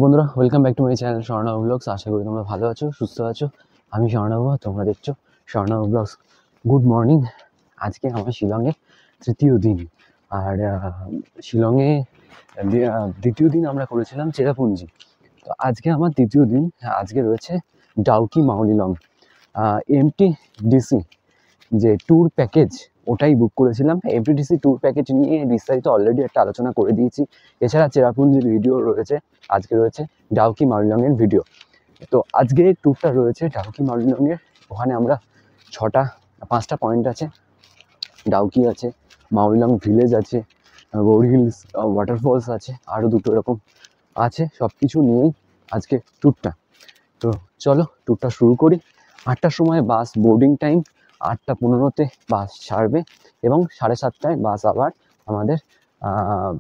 বন্ধুরা, welcome back to my channel Swarnava blogs. আশা করি তোমরা ভালো আছো, সুস্থ আছো। আমি স্বর্ণাভ, তোমরা দেখছো স্বর্ণাভ ব্লগস। Good morning. আজকে আমার শিলংয়ে তৃতীয় দিন। আর শিলংয়ে দ্বিতীয় দিন আমরা করেছিলাম চেরাপুঞ্জি। তো আজকে আমার তৃতীয় দিন। আজকে রয়েছে ডাউকি মাউলিলং। এমটিডিসি যে ট্যুর প্যাকেজ, ওটাই বুক করেছিলাম। এমটিডিসি ট্যুর প্যাকেজ নিয়ে বিস্তারিত অলরেডি একটা আলোচনা করে দিয়েছি। এছাড়া চেরাপুঞ্জির ভিডিও রয়েছে, আজকে রয়েছে ডাউকি মাউলিলংয়ের ভিডিও। তো আজকে ট্যুরটা রয়েছে ডাউকি মাউলিলংয়ের। ওখানে আমরা 5টা পয়েন্ট আছে। ডাউকি আছে, মাউলিলং ভিলেজ আছে, গৌড় হিলস ওয়াটারফলস আছে, আরও দুটো এরকম আছে। সব কিছু নিয়েই আজকে ট্যুরটা। তো চলো ট্যুরটা শুরু করি। 8টার সময় বাস বোর্ডিং টাইম, 8টা 15-তে বাস ছাড়বে এবং 7:30টায় বাস আবার আমাদের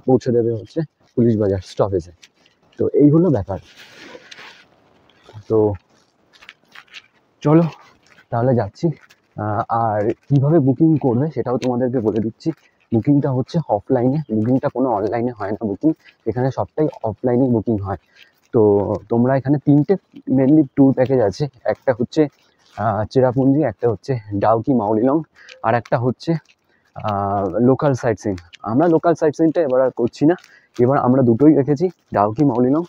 পৌঁছে দেবে হচ্ছে পুলিশ বাজার স্টপেজে। তো এই হলো ব্যাপার। তো চলো তাহলে যাচ্ছি। আর কীভাবে বুকিং করবে সেটাও তোমাদেরকে বলে দিচ্ছি। বুকিংটা হচ্ছে অফলাইনে, বুকিংটা কোনো অনলাইনে হয় না। বুকিং এখানে সবটাই অফলাইনে বুকিং হয়। তো তোমরা এখানে 3টে মেনলি ট্যুর প্যাকেজ আছে। একটা হচ্ছে চেরাপুঞ্জি, একটা হচ্ছে ডাউকি মাউলিলং, আর একটা হচ্ছে লোকাল সাইট সিইং। আমরা লোকাল সাইট সিইংটা এবার আর করছি না। এবার আমরা দুটোই রেখেছি, ডাউকি মাউলিলং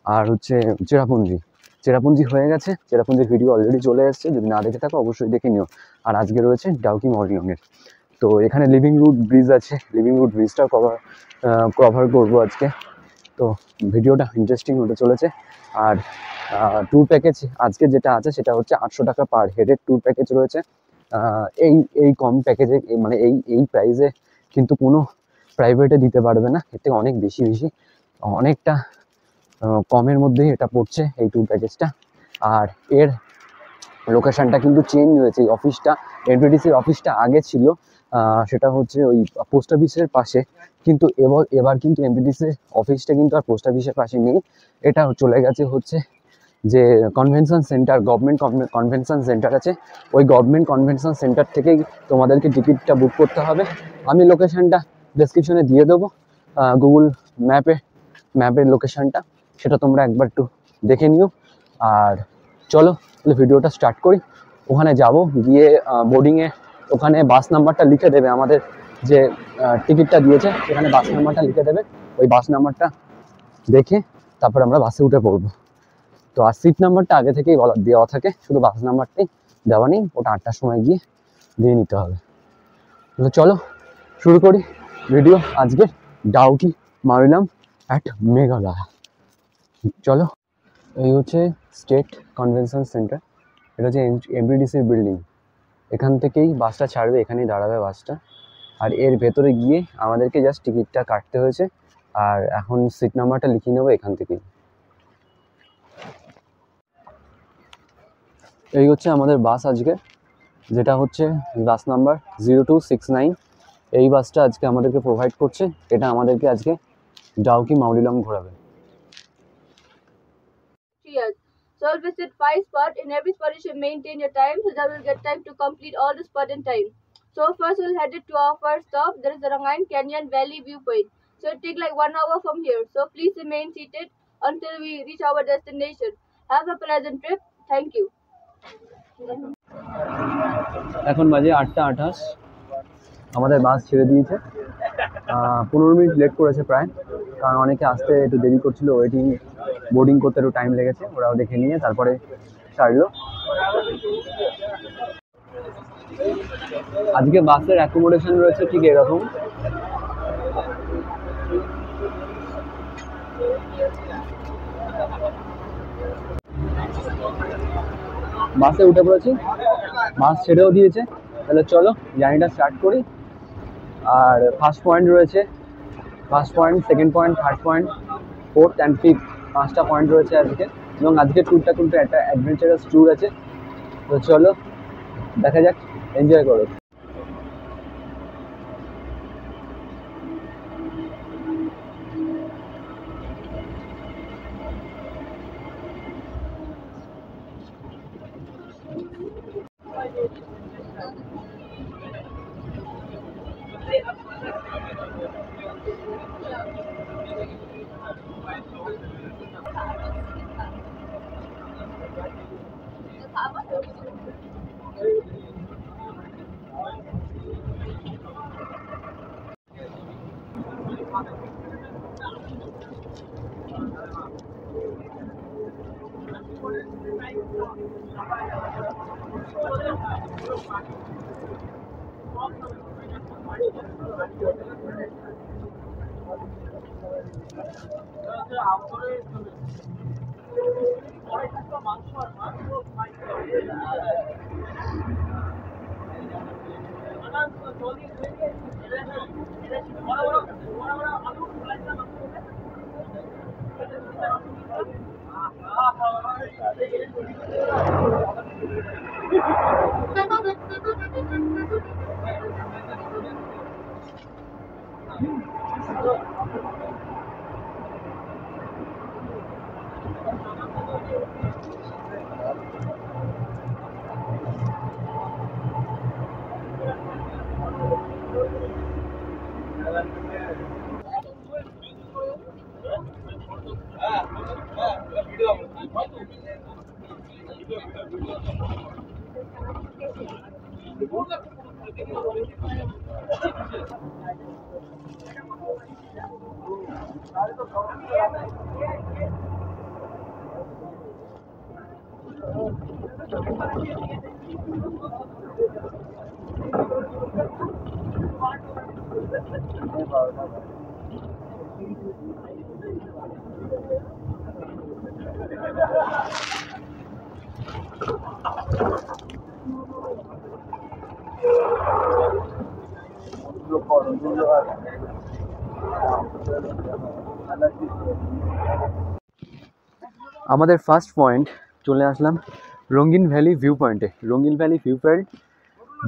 আর হচ্ছে চেরাপুঞ্জি। চেরাপুঞ্জি হয়ে গেছে, চেরাপুঞ্জির ভিডিও অলরেডি চলে এসেছে, যদি না দেখে থাকো অবশ্যই দেখে নিও। আর আজকে রয়েছে ডাউকি মাউলিলংয়ের। তো এখানে লিভিং রুট ব্রিজ আছে, লিভিং রুট ব্রিজটাও কভার করবো আজকে। তো ভিডিওটা ইন্টারেস্টিং হতে চলেছে। আর ট্যুর প্যাকেজ আজকে যেটা আছে সেটা হচ্ছে 800 টাকা পার হেডের ট্যুর প্যাকেজ রয়েছে। এই কম প্যাকেজে, মানে এই প্রাইসে কিন্তু কোনো প্রাইভেটে দিতে পারবে না। এর থেকে অনেক বেশি অনেকটা কমের মধ্যেই এটা পড়ছে এই ট্যুর প্যাকেজটা। আর এর লোকেশানটা কিন্তু চেঞ্জ হয়েছে। এই অফিসটা, এমটিডিসির অফিসটা আগে ছিল সেটা হচ্ছে ওই পোস্ট অফিসের পাশে, কিন্তু এবার কিন্তু এমটিডিসির অফিসটা কিন্তু আর পোস্ট অফিসের পাশে নেই। এটা চলে গেছে হচ্ছে যে convention centre, government convention centre আছে, ওই গভর্নমেন্ট কনভেনশন সেন্টার থেকেই তোমাদেরকে টিকিটটা বুক করতে হবে। আমি লোকেশানটা ডেসক্রিপশনে দিয়ে দেবো, গুগল ম্যাপের লোকেশানটা, সেটা তোমরা একবার একটু দেখে নিও। আর চলো তাহলে ভিডিওটা স্টার্ট করি। ওখানে যাব, গিয়ে বোর্ডিংয়ে ওখানে বাস নাম্বারটা লিখে দেবে, আমাদের যে টিকিটটা দিয়েছে সেখানে বাস নাম্বারটা লিখে দেবে। ওই বাস নাম্বারটা দেখে তারপর আমরা বাসে উঠে পড়বো। তো আর সিট নাম্বারটা আগে থেকেই দেওয়া থাকে, শুধু বাস নাম্বারটাই দেওয়া নেই, ওটা 8টার সময় গিয়ে দিয়ে নিতে হবে। তো চলো শুরু করি ভিডিও আজকে ডাউকি মাউলিলং অ্যাট মেঘালয়। চলো, এই হচ্ছে স্টেট কনভেনশন সেন্টার, এটা হচ্ছে এমটিডিসির বিল্ডিং। এখান থেকেই বাসটা ছাড়বে, এখানেই দাঁড়াবে বাসটা। আর এর ভেতরে গিয়ে আমাদেরকে জাস্ট টিকিটটা কাটতে হয়েছে। আর এখন সিট নাম্বারটা লিখিয়ে নেবো এখান থেকেই। এই হচ্ছে আমাদের বাস আজকে, যেটা হচ্ছে বাস নাম্বার 0269। এই বাসটা আজকে আমাদেরকে প্রোভাইড করছে। এটা আমাদেরকে আজকে Dawki Mawlynnong ঘোরাবে। So I'll visit 5 spots. In every spot you should maintain your time so that we'll get time to complete all the spot in time. So first we'll head to our first stop. There is the Rangain Canyon Valley Viewpoint. So it'll take like 1 hour from here. So please remain seated until we reach our destination. Have a pleasant trip. Thank you. এখন বাজে 8টা 28। আমাদের বাস ছেড়ে দিয়েছে। 15 minute late করেছে প্রায়, কারণ অনেকে আসতে একটু দেরি করছিল, বোর্ডিং করতে একটু টাইম লেগেছে। ওরাও দেখে নিয়ে তারপরে ছাড়লো। আজকে বাসের অ্যাকোমোডেশন রয়েছে ঠিক এরকম। বাসে উঠে পড়েছি, বাস ছেড়েও দিয়েছে। তাহলে চলো জার্নিটা স্টার্ট করি। আর ফার্স্ট পয়েন্ট রয়েছে, first point, second point, third point, fourth and fifth, 5টা পয়েন্ট রয়েছে আজকে। এবং আজকে ট্যুরটা কিন্তু একটা অ্যাডভেঞ্চারাস ট্যুর আছে। তো চলো দেখা যাক, এনজয় করো। আমাদের ফার্স্ট পয়েন্ট চলে আসলাম রঙিন ভ্যালি ভিউ পয়েন্টে। রঙিন ভ্যালি ভিউ পয়েন্ট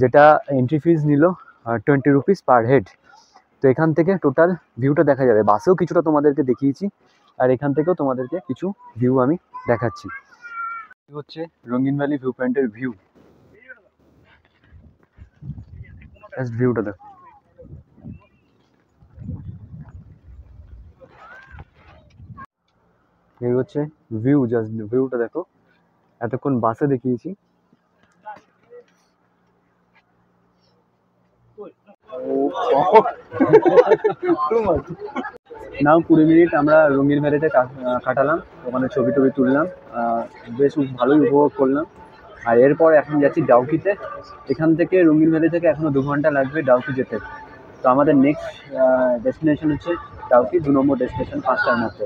যেটা এন্ট্রি ফিজ নিল 20 রুপিস পার হেড। তো এখান থেকে টোটাল ভিউটা দেখা যাবে। বাসেও কিছুটা তোমাদেরকে দেখিয়েছি, আর এখান থেকেও তোমাদেরকে কিছু ভিউ আমি দেখাচ্ছি। হচ্ছে রঙিন ভ্যালি ভিউ পয়েন্টের ভিউ, জাস্ট ভিউটা দেখো। এই হচ্ছে ভিউ, জাস্ট ভিউটা দেখো। এতক্ষণ বাসে দেখিয়েছি, নাও 20 মিনিট আমরা রঙিন ভ্যালিতে কাটালাম, ওখানে ছবি টবি তুললাম, বেশ ভালোই উপভোগ করলাম। আর এরপর এখন যাচ্ছি ডাউকিতে। এখান থেকে রঙিন ভ্যালি থেকে এখনো 2 ঘন্টা লাগবে ডাউকি যেতে। তো আমাদের নেক্সট ডেস্টিনেশন হচ্ছে ডাউকি, 2 নম্বর ডেস্টিনেশন 5টার মধ্যে।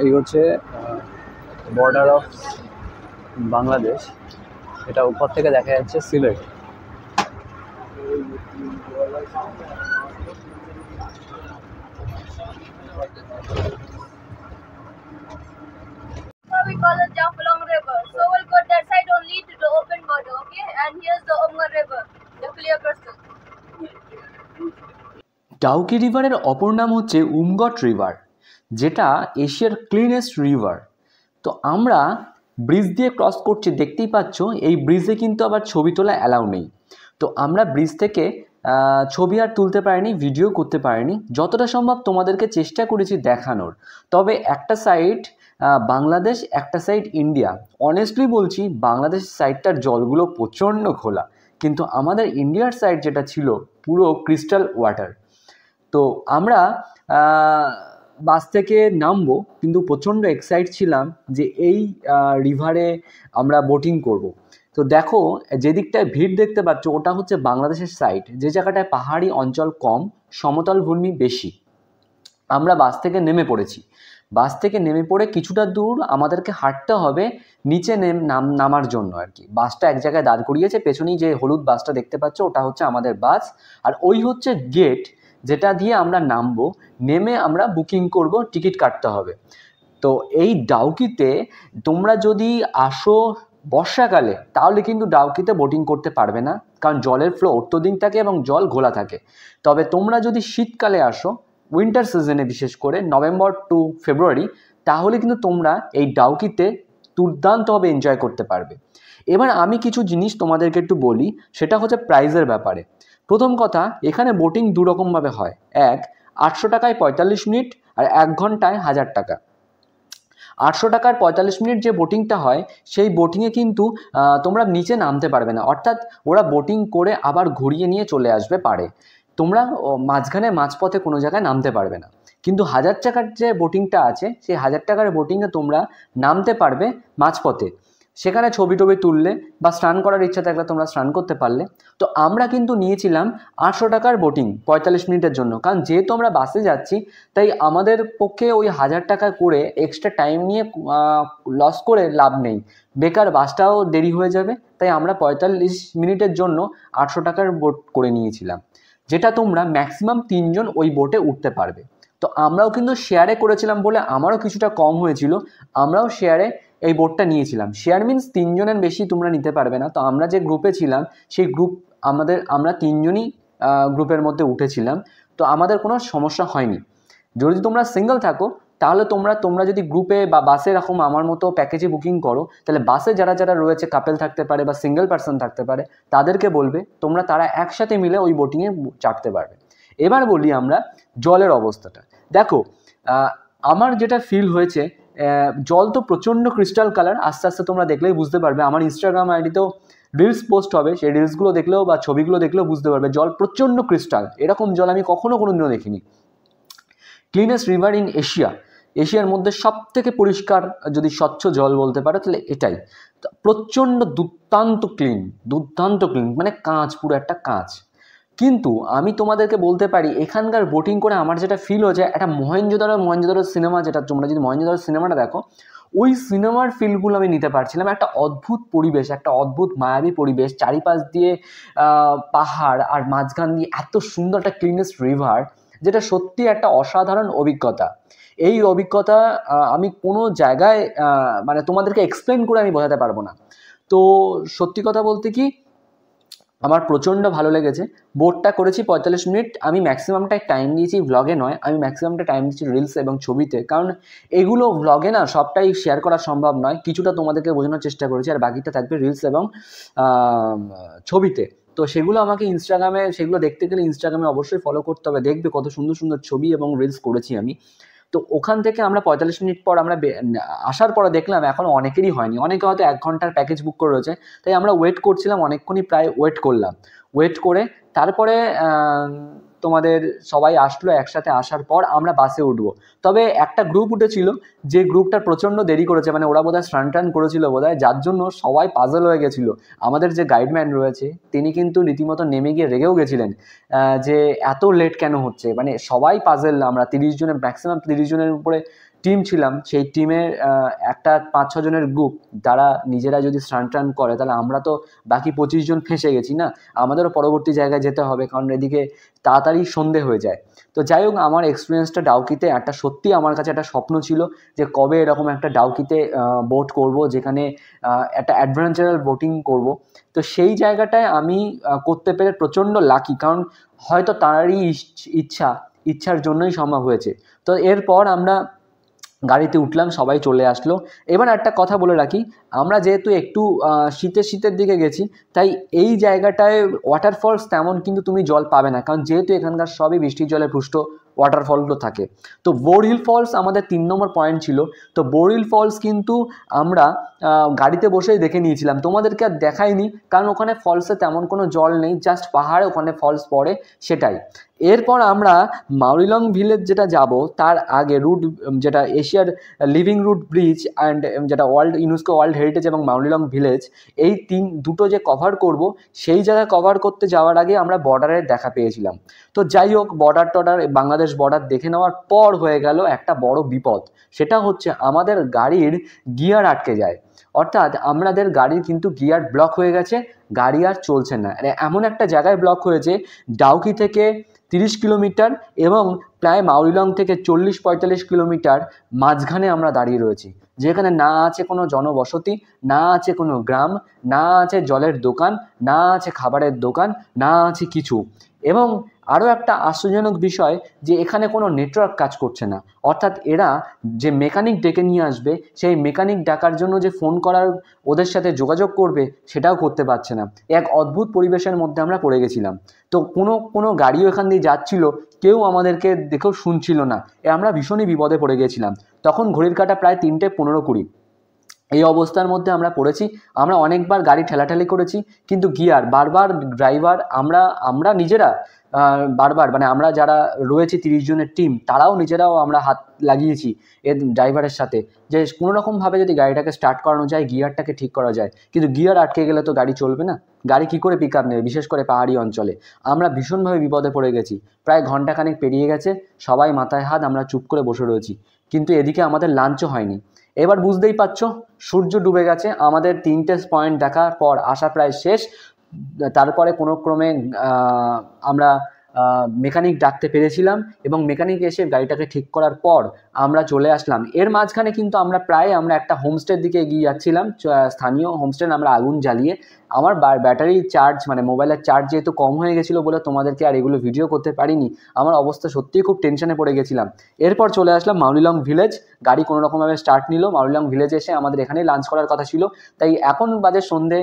এই হচ্ছে বর্ডার অফ বাংলাদেশ, এটা উপর থেকে দেখা যাচ্ছে Sylhet. We call it Jafalong River. So we'll go that side only to the open border, okay? And here's the Omgar River, the clear crystal. Dawki রিভারের অপর নাম হচ্ছে উমগট রিভার, যেটা এশিয়ার ক্লিনেস্ট রিভার। তো আমরা ব্রিজ দিয়ে ক্রস করছি, দেখতেই পাচ্ছ। এই ব্রিজে কিন্তু আবার ছবি তোলা অ্যালাউ নেই। তো আমরা ব্রিজ থেকে ছবি আর তুলতে পারিনি, ভিডিও করতে পারিনি। যতটা সম্ভব তোমাদেরকে চেষ্টা করেছি দেখানোর। তবে একটা সাইড বাংলাদেশ, একটা সাইড ইন্ডিয়া। অনেস্টলি বলছি, বাংলাদেশ সাইডটার জলগুলো প্রচণ্ড খোলা, কিন্তু আমাদের ইন্ডিয়ার সাইড যেটা ছিল পুরো ক্রিস্টাল ওয়াটার। তো আমরা বাস থেকে নামবো, কিন্তু প্রচণ্ড এক্সাইট ছিলাম যে এই রিভারে আমরা বোটিং করব। তো দেখো, যে দিকটায় ভিড় দেখতে পাচ্ছ ওটা হচ্ছে বাংলাদেশের সাইড, যে জায়গাটায় পাহাড়ি অঞ্চল কম, সমতল ভূমি বেশি। আমরা বাস থেকে নেমে পড়েছি। বাস থেকে নেমে পড়ে কিছুটা দূর আমাদেরকে হাঁটতে হবে নিচে নামার জন্য আর কি। বাসটা এক জায়গায় দাঁড় করিয়েছে, পেছনেই যে হলুদ বাসটা দেখতে পাচ্ছ ওটা হচ্ছে আমাদের বাস। আর ওই হচ্ছে গেট যেটা দিয়ে আমরা নামবো। নেমে আমরা বুকিং করব, টিকিট কাটতে হবে। তো এই ডাউকিতে তোমরা যদি আসো বর্ষাকালে, তাহলে কিন্তু ডাউকিতে বোটিং করতে পারবে না, কারণ জলের ফ্লো অত্যধিক থাকে এবং জল ঘোলা থাকে। তবে তোমরা যদি শীতকালে আসো, উইন্টার সিজনে বিশেষ করে নভেম্বর টু ফেব্রুয়ারি, তাহলে কিন্তু তোমরা এই ডাউকিতে দুর্দান্তভাবে এনজয় করতে পারবে। এবার আমি কিছু জিনিস তোমাদেরকে একটু বলি, সেটা হচ্ছে প্রাইজের ব্যাপারে। প্রথম কথা, এখানে বোটিং দুরকমভাবে হয়। 800 টাকায় 45 মিনিট, আর 1 ঘন্টায় 1000 টাকা। 800 টাকার 45 মিনিট যে বোটিংটা হয় সেই বোটিংয়ে কিন্তু তোমরা নিচে নামতে পারবে না, অর্থাৎ ওরা বোটিং করে আবার ঘুরিয়ে নিয়ে চলে আসবে পারে, তোমরা মাঝখানে মাঝপথে কোনো জায়গায় নামতে পারবে না। কিন্তু 1000 টাকার যে বোটিংটা আছে সেই 1000 টাকার বোটিংয়ে তোমরা নামতে পারবে মাঝপথে, সেখানে ছবি টবি তুললে বা স্নান করার ইচ্ছা থাকলে তোমরা স্নান করতে পারলে। তো আমরা কিন্তু নিয়েছিলাম 800 টাকার বোটিং 45 মিনিটের জন্য, কারণ যেহেতু আমরা বাসে যাচ্ছি তাই আমাদের পক্ষে ওই 1000 টাকা করে এক্সট্রা টাইম নিয়ে লস করে লাভ নেই, বেকার বাসটাও দেরি হয়ে যাবে, তাই আমরা 45 মিনিটের জন্য 800 টাকার বোট করে নিয়েছিলাম, যেটা তোমরা ম্যাক্সিমাম 3 জন ওই বোটে উঠতে পারবে। তো আমরাও কিন্তু শেয়ারে করেছিলাম বলে আমারও কিছুটা কম হয়েছিল, আমরাও শেয়ারে এই বোটটা নিয়েছিলাম। শেয়ার মিন্স 3 জনের বেশি তোমরা নিতে পারবে না। তো আমরা যে গ্রুপে ছিলাম সেই গ্রুপ আমরা 3 জনই গ্রুপের মধ্যে উঠেছিলাম, তো আমাদের কোনো সমস্যা হয়নি। যদি তোমরা সিঙ্গেল থাকো তাহলে তোমরা যদি গ্রুপে বা বাসে এরকম আমার মতো প্যাকেজে বুকিং করো, তাহলে বাসে যারা যারা রয়েছে কাপেল থাকতে পারে বা সিঙ্গেল পার্সন থাকতে পারে, তাদেরকে বলবে তারা একসাথে মিলে ওই বোটিংয়ে চাপতে পারবে। এবার বলি আমরা জলের অবস্থাটা। দেখো আমার যেটা ফিল হয়েছে, জল তো প্রচণ্ড ক্রিস্টাল কালার, আস্তে আস্তে তোমরা দেখলেই বুঝতে পারবে, আমার ইনস্টাগ্রাম আইডিতেও রিলস পোস্ট হবে, সেই রিলসগুলো দেখলেও বা ছবিগুলো দেখলেও বুঝতে পারবে জল প্রচণ্ড ক্রিস্টাল, এরকম জল আমি কোনোদিনও দেখিনি। ক্লিনেস্ট রিভার ইন এশিয়ার মধ্যে সব থেকে পরিষ্কার যদি স্বচ্ছ জল বলতে পারো তাহলে এটাই। প্রচণ্ড দুর্দান্ত ক্লিন, মানে কাঁচ, পুরো একটা কাঁচ। কিন্তু আমি তোমাদেরকে বলতে পারি এখানকার বোটিং করে আমার যেটা ফিল হয়েছে, একটা মহেঞ্জোদারো সিনেমা, যেটা তোমরা যদি মহেঞ্জোদারো সিনেমাটা দেখো, ওই সিনেমার ফিলগুলো আমি নিতে পারছিলাম। একটা অদ্ভুত পরিবেশ, একটা অদ্ভুত মায়াবী পরিবেশ, চারিপাশ দিয়ে পাহাড় আর মাঝখান দিয়ে এত সুন্দর একটা ক্লিনেস্ট রিভার, যেটা সত্যি একটা অসাধারণ অভিজ্ঞতা। এই অভিজ্ঞতা আমি কোনো জায়গায় মানে তোমাদেরকে এক্সপ্লেন করে আমি বোঝাতে পারবো না। তো সত্যি কথা বলতে কি আমার প্রচণ্ড ভালো লেগেছে। বোটটা করেছি 45 মিনিট, আমি ম্যাক্সিমামটাই টাইম দিয়েছি ভ্লগে নয়, আমি ম্যাক্সিমামটা টাইম দিয়েছি রিলস এবং ছবিতে, কারণ এগুলো ভ্লগে না সবটাই শেয়ার করা সম্ভব নয়, কিছুটা তোমাদেরকে বোঝানোর চেষ্টা করেছি, আর বাকিটা থাকবে রিলস এবং ছবিতে। তো সেগুলো আমাকে সেগুলো দেখতে গেলে ইনস্টাগ্রামে অবশ্যই ফলো করতে হবে, দেখবে কত সুন্দর সুন্দর ছবি এবং রিলস করেছি আমি। তো ওখান থেকে আমরা 45 মিনিট পর আমরা আসার পরে দেখলাম এখনও অনেকেরই হয়নি, অনেকে হয়তো 1 ঘন্টার প্যাকেজ বুক করে রয়েছে, তাই আমরা ওয়েট করছিলাম, অনেকক্ষণই প্রায় ওয়েট করে তারপরে তোমাদের সবাই আসলো, একসাথে আসার পর আমরা বাসে উঠবো। তবে একটা গ্রুপ উঠেছিল, যে গ্রুপটা প্রচণ্ড দেরি করেছে, মানে ওরা বোধহয় স্নান করেছিল বোধহয়, যার জন্য সবাই পাজল হয়ে গেছিলো। আমাদের যে গাইডম্যান রয়েছে তিনি কিন্তু রীতিমতো নেমে গিয়ে রেগেও গেছিলেন যে এত লেট কেন হচ্ছে, মানে সবাই পাজল। আমরা 30 জনের ম্যাক্সিমাম 30 জনের উপরে টিম ছিলাম, সেই টিমের একটা 5-6 জনের গ্রুপ, যারা নিজেরা যদি স্নান করে তাহলে আমরা তো বাকি 25 জন ফেঁসে গেছি না, আমাদেরও পরবর্তী জায়গায় যেতে হবে, কারণ এদিকে তাড়াতাড়ি সন্ধে হয়ে যায়। তো যাই হোক, আমার এক্সপিরিয়েন্সটা ডাউকিতে একটা সত্যি আমার কাছে একটা স্বপ্ন ছিল যে কবে এরকম একটা ডাউকিতে বোট করব, যেখানে একটা অ্যাডভেঞ্চারাল বোটিং করব। তো সেই জায়গাটায় আমি করতে পেরে প্রচণ্ড লাকি, কারণ হয়তো তাঁরই ইচ্ছার জন্যই সম্ভব হয়েছে। তো এরপর আমরা গাড়িতে উঠলাম, সবাই চলে আসলো। এবার একটা কথা বলে রাখি, আমরা যেহেতু একটু শীতের দিকে গেছি, তাই এই জায়গাটায় ওয়াটারফলস তেমন কিন্তু তুমি জল পাবে না, কারণ যেহেতু এখানকার সবই বৃষ্টির জলে পুষ্ট ওয়াটারফলগুলো থাকে। তো বোরহিল ফলস আমাদের 3 নম্বর পয়েন্ট ছিল। তো বোরহিল ফলস কিন্তু আমরা গাড়িতে বসেই দেখে নিয়েছিলাম, তোমাদেরকে আর দেখাইনি, কারণ ওখানে ফলসে তেমন কোনো জল নেই, জাস্ট পাহাড়ে ওখানে ফলস পড়ে, সেটাই। এরপর আমরা মাউরিলং ভিলেজ যেটা যাব, তার আগে রুট যেটা এশিয়ার লিভিং রুট ব্রিজ অ্যান্ড যেটা ইউনেস্কো ওয়ার্ল্ড হেরিটেজ এবং মাউরিলং ভিলেজ, এই দুটো যে কভার করব, সেই জায়গা কভার করতে যাওয়ার আগে আমরা বর্ডারের দেখা পেয়েছিলাম। তো যাই হোক, বাংলাদেশ বর্ডার দেখে নেওয়ার পর হয়ে গেল একটা বড় বিপদ, সেটা হচ্ছে আমাদের গাড়ির গিয়ার আটকে যায়, অর্থাৎ আমাদের গাড়ির কিন্তু গিয়ার ব্লক হয়ে গেছে, গাড়ি আর চলছে না। এমন একটা জায়গায় ব্লক হয়েছে, ডাউকি থেকে 30 কিলোমিটার এবং প্রায় মাউরিলং থেকে 40-45 কিলোমিটার মাঝখানে আমরা দাঁড়িয়ে রয়েছি, যেখানে না আছে কোনো জনবসতি, না আছে কোনো গ্রাম, না আছে জলের দোকান, না আছে খাবারের দোকান, না আছে কিছু। এবং আরও একটা আশ্চর্যজনক বিষয় যে এখানে কোনো নেটওয়ার্ক কাজ করছে না, অর্থাৎ এরা যে মেকানিক ডেকে নিয়ে আসবে, সেই মেকানিক ডাকার জন্য যে ফোন করার ওদের সাথে যোগাযোগ করবে, সেটাও করতে পারছে না। এক অদ্ভুত পরিবেশের মধ্যে আমরা পড়ে গেছিলাম। তো কোনো গাড়িও এখান দিয়ে যাচ্ছিল, কেউ আমাদেরকে দেখেও শুনছিল না, আমরা ভীষণই বিপদে পড়ে গেছিলাম। তখন ঘড়ির কাঁটা প্রায় 3:15-20। এই অবস্থার মধ্যে আমরা পড়েছি। আমরা অনেকবার গাড়ি ঠেলাঠেলি করেছি, কিন্তু গিয়ার বারবার ড্রাইভার আমরা নিজেরা বারবার মানে আমরা যারা রয়েছি 30 জনের টিম, তারাও নিজেরাও আমরা হাত লাগিয়েছি এর ড্রাইভারের সাথে, যে কোনোরকমভাবে যদি গাড়িটাকে স্টার্ট করানো যায়, গিয়ারটাকে ঠিক করা যায়। কিন্তু গিয়ার আটকে গেলে তো গাড়ি চলবে না, গাড়ি কী করে পিক আপ নেবে, বিশেষ করে পাহাড়ি অঞ্চলে। আমরা ভীষণভাবে বিপদে পড়ে গেছি। প্রায় ঘন্টাখানেক পেরিয়ে গেছে, সবাই মাথায় হাত, আমরা চুপ করে বসে রয়েছি। কিন্তু এদিকে আমাদের লাঞ্চও হয়নি। এবার বুঝতেই পারছো, সূর্য ডুবে গেছে, আমাদের 3টে পয়েন্ট দেখার পর আসা প্রায় শেষ। তারপরে কোনো ক্রমে আমরা মেকানিক ডাকতে পেরেছিলাম, এবং মেকানিক এসে গাড়িটাকে ঠিক করার পর আমরা চলে আসলাম। এর মাঝখানে কিন্তু আমরা একটা হোমস্টের দিকে এগিয়ে যাচ্ছিলাম, স্থানীয় হোমস্টে। আমরা আগুন জ্বালিয়ে, আমার ব্যাটারি চার্জ মানে মোবাইলের চার্জ যেহেতু কম হয়ে গেছিলো বলে তোমাদেরকে আর এগুলো ভিডিও করতে পারিনি। আমার অবস্থা সত্যিই খুব টেনশনে পড়ে গেছিলাম। এরপর চলে আসলাম মাউলিলং ভিলেজ। গাড়ি কোনো রকমভাবে স্টার্ট নিল। মাউলিলং ভিলেজে এসে আমাদের এখানেই লাঞ্চ করার কথা ছিল, তাই এখন বাজে সন্ধ্যে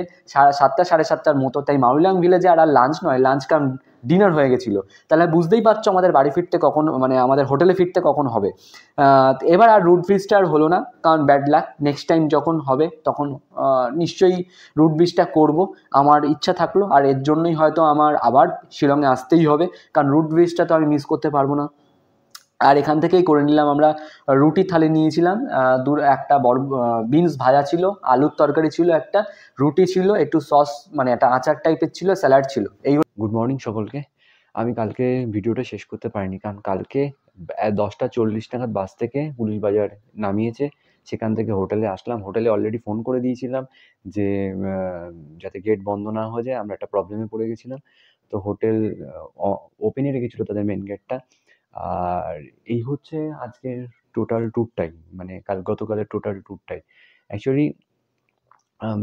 7টা 7:30টার মতো। তাই মাউলিলং ভিলেজে আর লাঞ্চ নয়, লাঞ্চ কাম ডিনার হয়ে গেছিলো। তাহলে বুঝতেই পারছো আমাদের বাড়ি ফিরতে কখন, মানে আমাদের হোটেলে ফিরতে কখন হবে। এবার আর রুট ব্রিজটা আর হলো না, কারণ ব্যাড লাক। নেক্সট টাইম যখন হবে তখন নিশ্চয়ই রুট ব্রিজটা করবো, আমার ইচ্ছা থাকলো। আর এর জন্যই হয়তো আমার আবার শিলংয়ে আসতেই হবে, কারণ রুট ব্রিজটা তো আমি মিস করতে পারবো না। আর এখান থেকেই করে নিলাম আমরা রুটি থালি নিয়েছিলাম, একটা বড় বিনস ভাজা ছিল, আলুর তরকারি ছিল, একটা রুটি ছিল, একটু সস মানে একটা আচার টাইপের ছিল, স্যালাড ছিল। এই গুড মর্নিং সকলকে। আমি কালকে ভিডিওটা শেষ করতে পারিনি, কারণ কালকে 10টা 40 নাগাদ বাস থেকে পুলিশ বাজার নামিয়েছে। সেখান থেকে হোটেলে আসলাম। হোটেলে অলরেডি ফোন করে দিয়েছিলাম যে যাতে গেট বন্ধ না হয়ে যায়, আমরা একটা প্রবলেমে পড়ে গেছিলাম। তো হোটেল ওপেনই রেখেছিল তাদের মেন গেটটা। আর এই হচ্ছে আজকের টোটাল ট্যুরটাই, মানে গতকালের টোটাল ট্যুরটাই। অ্যাকচুয়ালি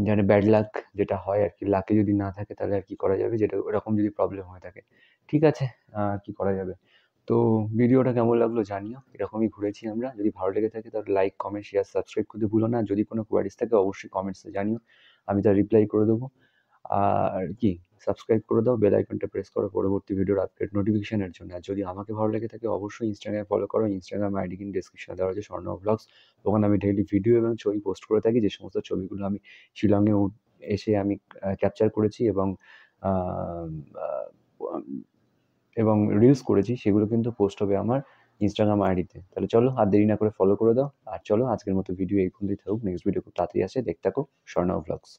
জানি ব্যাড লাক যেটা হয় আর কি, লাকে যদি না থাকে তাহলে আর কি করা যাবে, যেটা এরকম যদি প্রবলেম হয়ে থাকে। ঠিক আছে, কি করা যাবে। তো ভিডিওটা কেমন লাগলো জানিও। এরকমই ঘুরেছি আমরা। যদি ভালো লেগে থাকে তাহলে লাইক, কমেন্ট, শেয়ার, সাবস্ক্রাইব করতে ভুলো না। যদি কোনো কোয়ারিজ থাকে অবশ্যই কমেন্টসে জানিও, আমি তার রিপ্লাই করে দেবো। আর কি, সাবস্ক্রাইব করে দাও, বেল আইকনটা প্রেস করো পরবর্তী ভিডিওর আপডেট নোটিফিকেশনের জন্য। আর যদি আমাকে ভালো লেগে থাকে অবশ্যই ইনস্টাগ্রামে ফলো করো। ইনস্টাগ্রাম আইডি কিন্তু ডিসক্রিপশনে দেওয়া আছে, স্বর্ণ ব্লগস। ওখানে আমি ডেইলি ভিডিও এবং ছবি পোস্ট করে থাকি, যে সমস্ত ছবিগুলো আমি শিলংয়ে এসে আমি ক্যাপচার করেছি এবং এবং রিলস করেছি, সেগুলো কিন্তু পোস্ট হবে আমার ইনস্টাগ্রাম আইডিতে। তাহলে চলো আর দেরি না করে ফলো করে দাও। আর চলো আজকের মতো ভিডিও এই পর্যন্তই থাকুক। নেক্সট ভিডিও খুব তাড়াতাড়ি আসে, দেখতে থাকো স্বর্ণ ব্লগস।